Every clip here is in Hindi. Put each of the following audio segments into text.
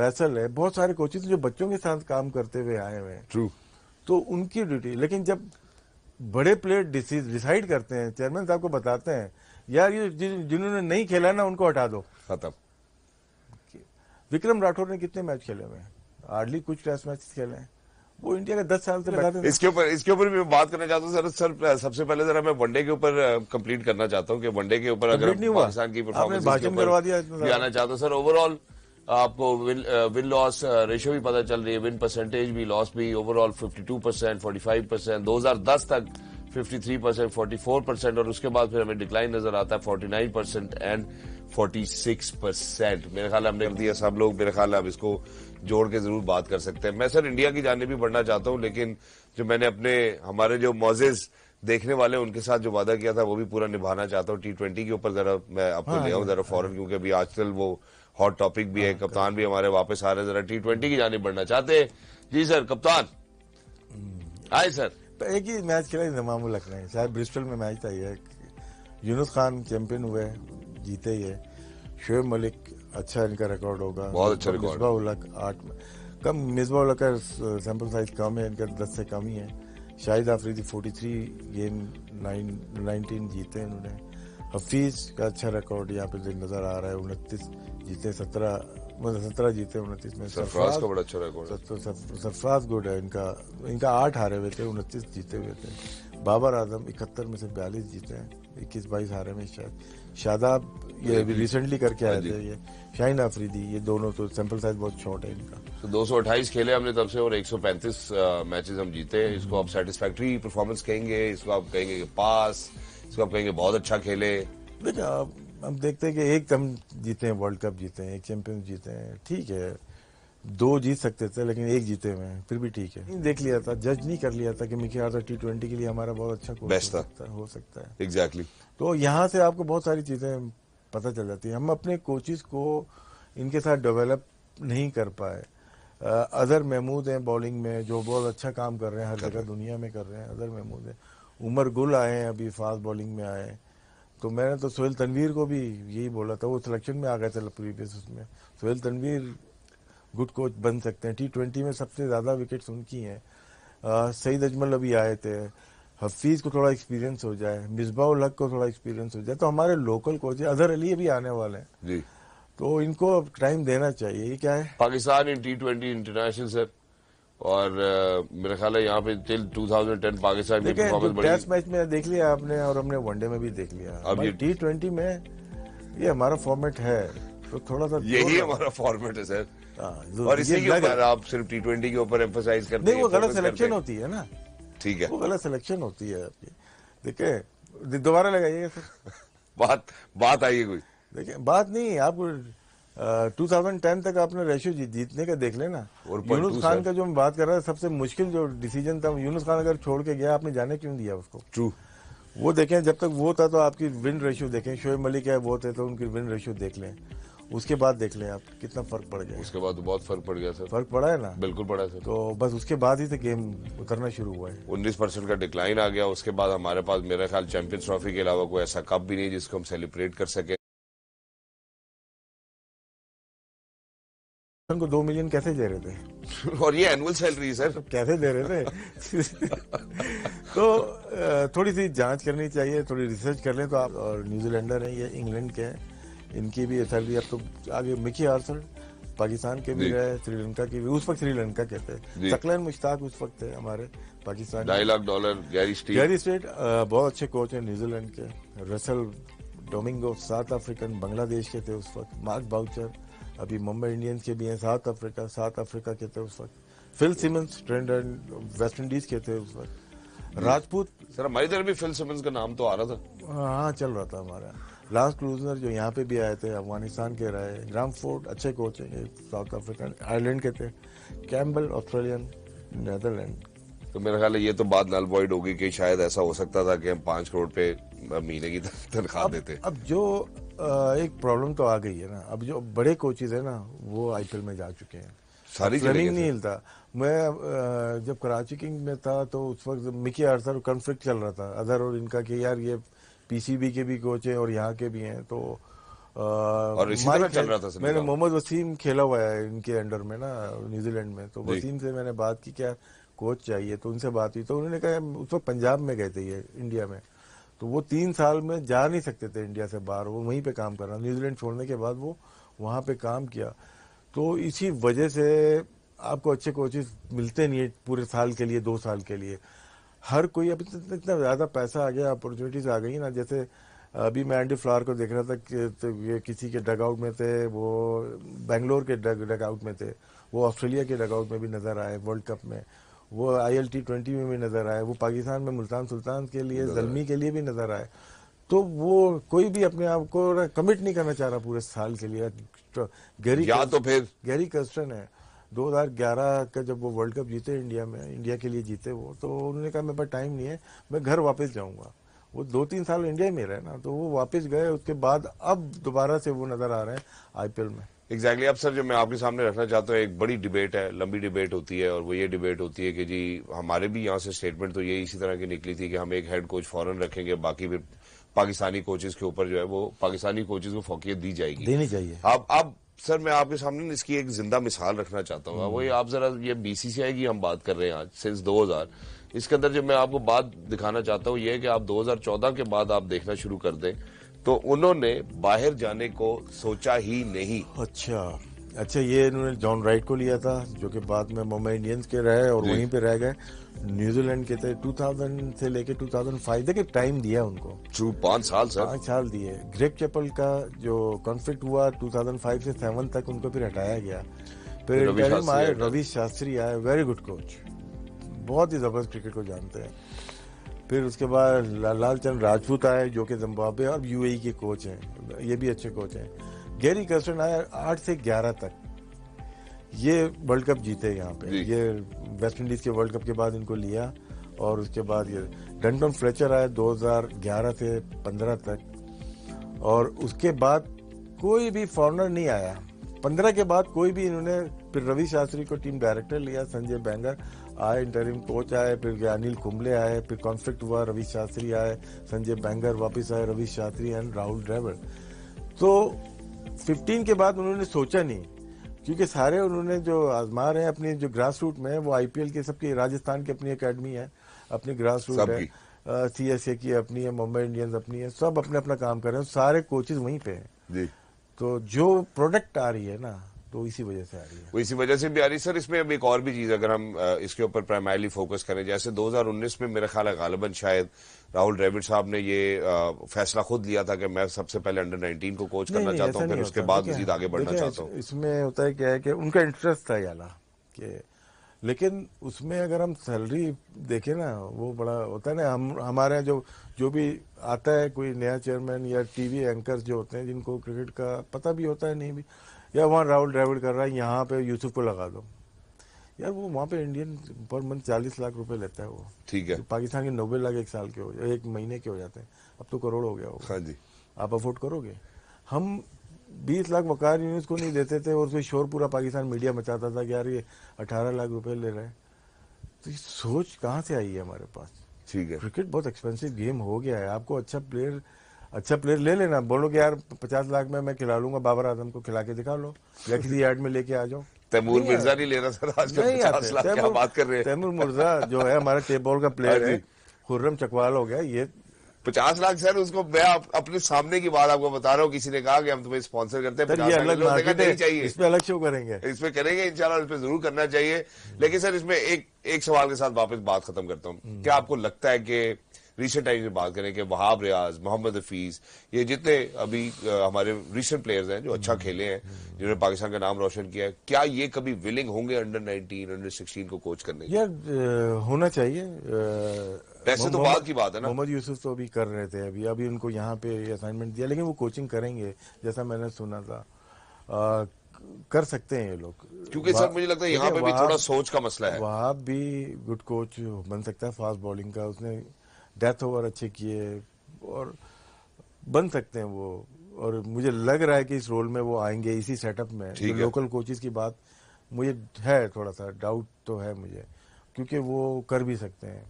फैसल है, बहुत सारे कोचेस जो बच्चों के साथ काम करते हुए आए हुए हैं। ट्रू। तो उनकी ड्यूटी, लेकिन जब बड़े प्लेयर डिसाइड करते हैं, चेयरमैन साहब को बताते हैं यार ये जिन्होंने नहीं खेला ना उनको हटा दो, खत्म। विक्रम राठौर ने कितने मैच खेले हुए हैं? हार्डली कुछ टेस्ट मैच खेले हैं। वो इंडिया का 10 साल से लगाते थे। इसके ऊपर भी मैं बात करना चाहता हूँ सर सबसे पहले जरा मैं वनडे के ऊपर कंप्लीट करना चाहता हूँ कि वनडे के ऊपर अगर पाकिस्तान की परफॉर्मेंस भाषण करवा दिया भी आना चाहता हूँ सर। ओवरऑल आपको विन लॉस रेशियो भी पता चल रही है, विन परसेंटेज भी, लॉस भी, ओवरऑल 52%, 45%, 2010 तक 53%, 44%, और उसके बाद फिर हमें डिक्लाइन नजर आता है 49% एंड 46%। मेरे ख्याल हमने कर दिया सब लोग, मेरे ख्याल अब इसको जोड़ के जरूर बात कर सकते हैं। मैं सर इंडिया की जाने भी बढ़ना चाहता हूं, लेकिन जो मैंने अपने हमारे जो मौजेज देखने वाले उनके साथ जो वादा किया था वो भी पूरा निभाना चाहता हूँ। T20 के ऊपर जरा मैं आपको ले आऊं जरा फौरन, क्योंकि अभी आजकल वो हॉट टॉपिक भी है। कप्तान भी हमारे वापस आ रहे हैं, जरा T20 की जाने बढ़ना चाहते हैं। जी सर कप्तान आए सर। तो एक ही मैच खेला इंतजाम लखनऊ, शायद ब्रिस्टल में मैच था ये। यूनुस खान चैंपियन हुए, जीते ही है। शोएब मलिक अच्छा इनका रिकॉर्ड होगा, बहुत अच्छा रिकॉर्ड। मिसबाह उल हक 8 कम, मिसबाह उल हक का सैंपल साइज कम है, इनका 10 से कम ही है। शाहिद आफरीदी 43 गेम 19 जीते हैं उन्होंने। हफीज का अच्छा रिकॉर्ड यहाँ पे नजर आ रहा है, 29 जीते 17 जीते 29 में। सरफराज का बड़ा अच्छा रिकॉर्ड है। सरफराज गुड है, इनका 8 हारे हुए थे, 29 जीते हुए थे। बाबर आजम 71 में से 42 जीते हैं, 21-22 हारे में शायद। शादाब ये अभी रिसेंटली करके आए थे, ये शाहीन आफरीदी, ये दोनों तो सैंपल साइज बहुत शॉर्ट है इनका। तो 228 खेले हमने तब से और 135 मैचेस हम जीते। इसको आप सेटिस्फैक्टरी परफॉर्मेंस कहेंगे, इसको आप कहेंगे कि पास, इसको आप कहेंगे बहुत अच्छा खेले? देखिए हम देखते हैं कि एक हम जीते हैं, वर्ल्ड कप जीते हैं, एक चैंपियन जीते हैं, ठीक है। 2 जीत सकते थे लेकिन 1 जीते हुए हैं, फिर भी ठीक है। देख लिया था, जज नहीं कर लिया था कि मिकी आर्थर T20 के लिए हमारा बहुत अच्छा कोच हो सकता है। एग्जैक्टली। तो यहाँ से आपको बहुत सारी चीजें पता चल जाती है। हम अपने कोचेस को इनके साथ डेवलप नहीं कर पाए। अजहर महमूद हैं बॉलिंग में, जो बहुत अच्छा काम कर रहे हैं, हर जगह दुनिया में कर रहे हैं। अजहर महमूद है। उमर गुल आए हैं, अभी फास्ट बॉलिंग में आए। तो मैंने तो सोहेल तनवीर को भी यही बोला था, वो सिलेक्शन में आ गए थे प्रीवियस उसमें। सोहेल तनवीर गुड कोच बन सकते हैं। T20 में सबसे ज्यादा विकेट्स उनकी हैं। सईद अजमल अभी आए थे। हफीज को थोड़ा एक्सपीरियंस हो जाए, मिसबाह उल हक को थोड़ा एक्सपीरियंस हो जाए, तो हमारे लोकल कोच अजहर अली भी आने वाले हैं जी। तो इनको टाइम देना चाहिए। ये क्या है पाकिस्तान इन T20 इंटरनेशनल सर, और मेरा ख्याल है यहाँ पे टिल 2010 पाकिस्तान की परफॉर्मेंस बड़ी। टेस्ट मैच में देख लिया आपने और हमने वनडे में भी देख लिया। अब ये T20 में ये हमारा फॉर्मेट है, तो थोड़ा सा यही हमारा फॉर्मेट है सर। और इसी के ऊपर आप सिर्फ T20 के ऊपर एम्फसाइज करते हैं। नहीं, वो गलत सिलेक्शन होती है ना। ठीक है, वो गलत सिलेक्शन होती है आपकी। देखिए दोबारा लगाइएगा सर। बात आई है कोई? देखिए बात नहीं, आपको 2010 तक आपने रेशियो जीतने का देख लेना। यूनुस खान का जो मैं बात कर रहा था, सबसे मुश्किल जो डिसीजन था, यूनुस खान अगर छोड़ के गया, आपने जाने क्यों दिया उसको? ट्रू। वो देखें, जब तक वो था तो आपकी विन रेशियो देखें, शोएब मलिक है वो थे तो उनकी विन रेशियो देख लें, उसके बाद देख लें आप कितना फर्क पड़ गया। उसके बाद तो बहुत फर्क पड़ गया सर। फर्क पड़ा है ना? बिल्कुल पड़ा सर। तो बस उसके बाद ही से गेम उतरना शुरू हुआ है। 19% का डिक्लाइन आ गया। उसके बाद हमारे पास मेरा ख्याल चैंपियंस ट्रॉफी के अलावा कोई ऐसा कप भी नहीं जिसको हम सेलिब्रेट कर सके। को 2 मिलियन कैसे दे रहे थे? और ये एनुअल सैलरी सर, कैसे दे रहे थे? तो थोड़ी सी जांच करनी चाहिए, थोड़ी रिसर्च कर लें तो आप। और न्यूजीलैंडर है, ये इंग्लैंड के हैं, इनकी भी सैलरी अब तो आगे। मिकी आर्थर पाकिस्तान के भी रहे, श्रीलंका के भी, उस वक्त श्रीलंका के थे। सकलैन मुश्ताक उस वक्त थे हमारे पाकिस्तान। $2.5 लाख। गैरी स्टेट बहुत अच्छे कोच हैं न्यूजीलैंड के। Russell Domingo south African, Bangladesh के थे उस वक्त। मार्क बाउचर अभी मुंबई इंडियंस के भी हैं, साउथ अफ्रीका के थे उस वक्त। Phil Simmons trainer West Indies के थे उस वक्त। राजपूत सर, हमारी तरफ भी फिल सिमंस का नाम तो आ रहा था। हाँ चल रहा था हमारा। लास्ट क्लूजनर जो यहाँ पे भी आए थे, अफगानिस्तान के रहे। ग्राम फोर्ड अच्छे कोच हैं, साउथ अफ्रीकन, आयरलैंड के थे। Campbell Australian, Netherland. तो मेरा ख्याल है ये तो बात नल वॉइड होगी कि शायद ऐसा हो सकता था कि हम 5 करोड़ पे महीने की तनख्वाह देते। अब जो एक प्रॉब्लम तो आ गई है ना, अब जो बड़े कोचेज है ना वो IPL में जा चुके हैं, सारी प्लानिंग नहीं हिलता। मैं जब कराची किंग में था तो उस वक्त मिकी आर्थर कॉन्फ्लिक्ट चल रहा था अदर और इनका कि यार ये PCB के भी कोच हैं और यहाँ के भी हैं, तो और इसी तरह चल रहा था सनी मैंने गांव। मोहम्मद वसीम खेला हुआ है इनके अंडर में ना न्यूजीलैंड में, तो जी। वसीम से मैंने बात की क्या कोच चाहिए, तो उनसे बात हुई तो उन्होंने कहा उस वक्त पंजाब में गए थे ये इंडिया में, तो वो 3 साल में जा नहीं सकते थे इंडिया से बाहर, वो वहीं पे काम कर रहा, न्यूजीलैंड छोड़ने के बाद वो वहाँ पे काम किया। तो इसी वजह से आपको अच्छे कोचेस मिलते नहीं है पूरे साल के लिए 2 साल के लिए। हर कोई अब इतना ज़्यादा पैसा आ गया, अपॉर्चुनिटीज आ गई ना, जैसे अभी मैं एंडी फ्लावर को देख रहा था कि तो ये किसी के डगआउट में थे, वो बेंगलोर के डगआउट में थे, वो ऑस्ट्रेलिया के डगआउट में भी नजर आए वर्ल्ड कप में, वो ILT20 में भी नजर आए, वो पाकिस्तान में मुल्तान सुल्तान के लिए जल्मी के लिए भी नजर आए। तो वो कोई भी अपने आप को कमिट नहीं करना चाह रहा पूरे साल के लिए। तो या तो फिर गैरी कर्स्टन है 2011 का जब वो वर्ल्ड कप जीते इंडिया में, इंडिया के लिए जीते वो, तो उन्होंने कहा मेरे पास टाइम नहीं है, मैं घर वापस जाऊंगा। वो 2-3 साल इंडिया में रहे ना, तो वो वापस गए, उसके बाद अब दोबारा से वो नजर आ रहे हैं IPL में। एग्जैक्टली अब सर जो मैं आपके सामने रखना चाहता हूँ, एक बड़ी डिबेट है, लंबी डिबेट होती है, और वो ये डिबेट होती है कि जी हमारे भी यहाँ से स्टेटमेंट तो ये इसी तरह की निकली थी कि हम एक हेड कोच फॉरेन रखेंगे, बाकी फिर पाकिस्तानी कोचेस के ऊपर जो है वो पाकिस्तानी कोचेस को फौकियत दी जाएगी। देनी चाहिए। अब सर मैं आपके सामने इसकी एक जिंदा मिसाल रखना चाहता हूँ। वही आप जरा ये BCCI की हम बात कर रहे हैं आज सिंस 2000, इसके अंदर जो मैं आपको बात दिखाना चाहता हूँ ये है कि आप 2014 के बाद आप देखना शुरू कर दें तो उन्होंने बाहर जाने को सोचा ही नहीं। अच्छा, ये इन्होंने जॉन राइट को लिया था जो कि बाद में मुंबई इंडियंस के रहे और वहीं पे रह गए। न्यूजीलैंड के थे 2000 से लेके 2005 तक टाइम दिया उनको, ट्रू 5 साल सर, 5 साल दिए। ग्रेग चैपल का जो कॉन्फ्लिक्ट हुआ 2005 से 7 तक उनको फिर हटाया गया। फिर इंटरिम आए रवि शास्त्री आए, वेरी गुड कोच, बहुत ही जबरदस्त क्रिकेट को जानते हैं। फिर उसके बाद लालचंद राजपूत आए जो कि जिम्बाब्वे और UAE के कोच हैं, ये भी अच्छे कोच हैं। गैरी कर्स्टन आया 8 से 11 तक, ये वर्ल्ड कप जीते यहाँ पे, ये वेस्ट इंडीज के वर्ल्ड कप के बाद इनको लिया। और उसके बाद ये डंटन फ्लेचर आए 2011 से 15 तक, और उसके बाद कोई भी फॉरनर नहीं आया। 15 के बाद कोई भी इन्होंने, फिर रवि शास्त्री को टीम डायरेक्टर लिया, संजय बैंगर आए इंटरिम कोच आए, फिर अनिल कुंबले आए, फिर कॉन्फ्लिक्ट हुआ, रवि शास्त्री आए, संजय बैंगर वापस आए, रवि शास्त्री एंड राहुल द्रविड़। तो 15 के बाद उन्होंने सोचा नहीं, क्योंकि सारे उन्होंने जो आजमा रहे हैं अपनी जो ग्रास रूट में, वो IPL के सबकी, राजस्थान की अपनी एकेडमी है, अपनी ग्रास रूट है, CSA की अपनी है, मुंबई इंडियंस अपनी है, सब अपने अपना काम कर रहे हैं, सारे कोचेज वहीं पे हैं जी। तो जो प्रोडक्ट आ रही है ना, तो इसी वजह से आ रही है, वो इसी वजह से भी आ रही। सर इसमें अब एक और भी चीज अगर हम इसके ऊपर प्राइमरली फोकस करें, जैसे 2019 में मेरा ख्याल है गालिबन शायद राहुल द्रविड़ साहब ने ये फैसला खुद लिया था कि मैं सबसे पहले अंडर 19 को कोच करना चाहता हूँ, फिर उसके बाद मजीद आगे बढ़ना चाहता हूँ। इसमें होता है क्या है कि उनका इंटरेस्ट था याला कि, लेकिन उसमें अगर हम सैलरी देखें ना, वो बड़ा होता है ना, हमारे यहाँ जो भी आता है कोई नया चेयरमैन या TV एंकर्स जो होते हैं जिनको क्रिकेट का पता भी होता है नहीं भी, या वहाँ राहुल द्रविड़ कर रहा है, यहाँ पे यूसुफ को लगा दो यार, वो वहाँ पे इंडियन पर मंथ 40 लाख रुपए लेता है वो, ठीक है, तो पाकिस्तान के 90 लाख एक साल के हो जाए, एक महीने के हो जाते हैं, अब तो करोड़ हो गया होगा। हाँ जी, आप अफोर्ड करोगे? हम 20 लाख वकार यूनिस को नहीं देते थे, और उसमें शोर पूरा पाकिस्तान मीडिया मचाता था कि यार ये 18 लाख रुपए ले रहे हैं। तो ये सोच कहाँ से आई है हमारे पास? ठीक है, क्रिकेट बहुत एक्सपेंसिव गेम हो गया है, आपको अच्छा प्लेयर ले लेना, बोलो कि यार 50 लाख में मैं खिला लूंगा, बाबर आजम को खिला के दिखा लो, या किसी एड में लेके आ जाओ। तैमूर मिर्जा नहीं ले रहा सर आजकल 50 लाख, क्या बात कर रहे हैं। तैमूर मिर्जा जो है हमारा टेप बॉल का प्लेयर है, खुर्रम चकवाल हो गया, ये 50 लाख सर, उसको मैं अपने सामने की बात आपको बता रहा हूँ, किसी ने कहा कि हम तुम्हें स्पॉन्सर करते हैं, ये अलग मार्केट है, चाहिए, इस पे अलग शो करेंगे, इस पे करेंगे इंशाल्लाह, इस पे जरूर करना चाहिए। लेकिन सर इसमें एक सवाल के साथ वापस बात खत्म करता हूँ, क्या आपको लगता है कि रिसेंट टाइम में बात करें कि वहाब रियाज, मोहम्मद हफीज, ये जितने अभी हमारे रिसेंट प्लेयर्स हैं जो अच्छा खेले हैं, जिन्होंने पाकिस्तान का नाम रोशन किया है, क्या ये कभी विलिंग होंगे अंडर 19, अंडर 16 को कोच करने के? यार होना चाहिए। पैसे तो बाद की बात है ना। मोहम्मद यूसुफ तो अभी कर रहे थे, अभी उनको यहाँ पे असाइनमेंट दिया, लेकिन वो कोचिंग करेंगे जैसा मैंने सुना था, कर सकते हैं ये लोग, क्योंकि सर मुझे लगता है यहाँ पे भी थोड़ा सोच का मसला है। वहां भी गुड कोच बन सकता है, फास्ट बॉलिंग का, उसने डेथ ओवर अच्छे किए और बन सकते हैं वो, और मुझे लग रहा है कि इस रोल में वो आएंगे इसी सेटअप में। जो लोकल कोचेस की बात मुझे है, थोड़ा सा डाउट तो है मुझे, क्योंकि वो कर भी सकते हैं,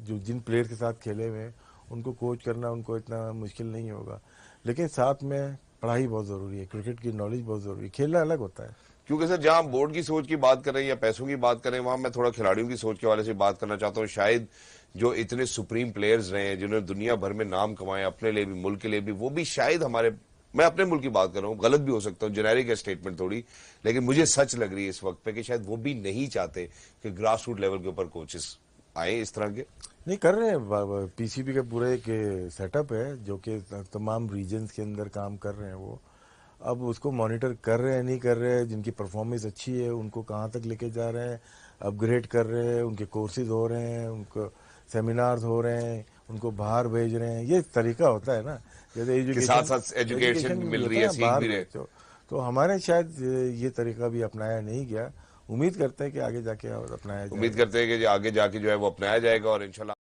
जो जिन प्लेयर के साथ खेले हुए हैं उनको कोच करना उनको इतना मुश्किल नहीं होगा, लेकिन साथ में पढ़ाई बहुत ज़रूरी है, क्रिकेट की नॉलेज बहुत ज़रूरी है, खेलना अलग होता है। क्योंकि सर जहां हम बोर्ड की सोच की बात कर रहे हैं या पैसों की बात कर रहे हैं, वहां मैं थोड़ा खिलाड़ियों की सोच के वाले से बात करना चाहता हूं। शायद जो इतने सुप्रीम प्लेयर्स रहे हैं, जिन्होंने दुनिया भर में नाम कमाए, अपने लिए भी मुल्क के लिए भी, वो भी शायद हमारे, मैं अपने मुल्क की बात कर रहा हूँ, गलत भी हो सकता हूँ, जेनेरिक है स्टेटमेंट थोड़ी, लेकिन मुझे सच लग रही है इस वक्त पे कि शायद वो भी नहीं चाहते कि ग्रास रूट लेवल के ऊपर कोचेस आए इस तरह के। नहीं कर रहे हैं, पीसीबी का पूरा एक सेटअप है जो कि तमाम रीजन्स के अंदर काम कर रहे हैं वो। अब उसको मॉनिटर कर रहे हैं, नहीं कर रहे हैं, जिनकी परफॉर्मेंस अच्छी है उनको कहाँ तक लेके जा रहे हैं, अपग्रेड कर रहे हैं, उनके कोर्सेज हो रहे हैं, उनको सेमिनार्स हो रहे हैं, उनको बाहर भेज रहे हैं। ये तरीका होता है ना, जैसे के साथ साथ एजुकेशन भी मिल होता रही है, ना, सीख बाहर भी रहे। भेजते हो। तो हमारे शायद ये तरीका भी अपनाया नहीं गया। उम्मीद करते हैं कि आगे जाके और अपनाया उम्मीद जाएगा। करते हैं कि आगे जाके जो है वो अपनाया जाएगा और इंशाल्लाह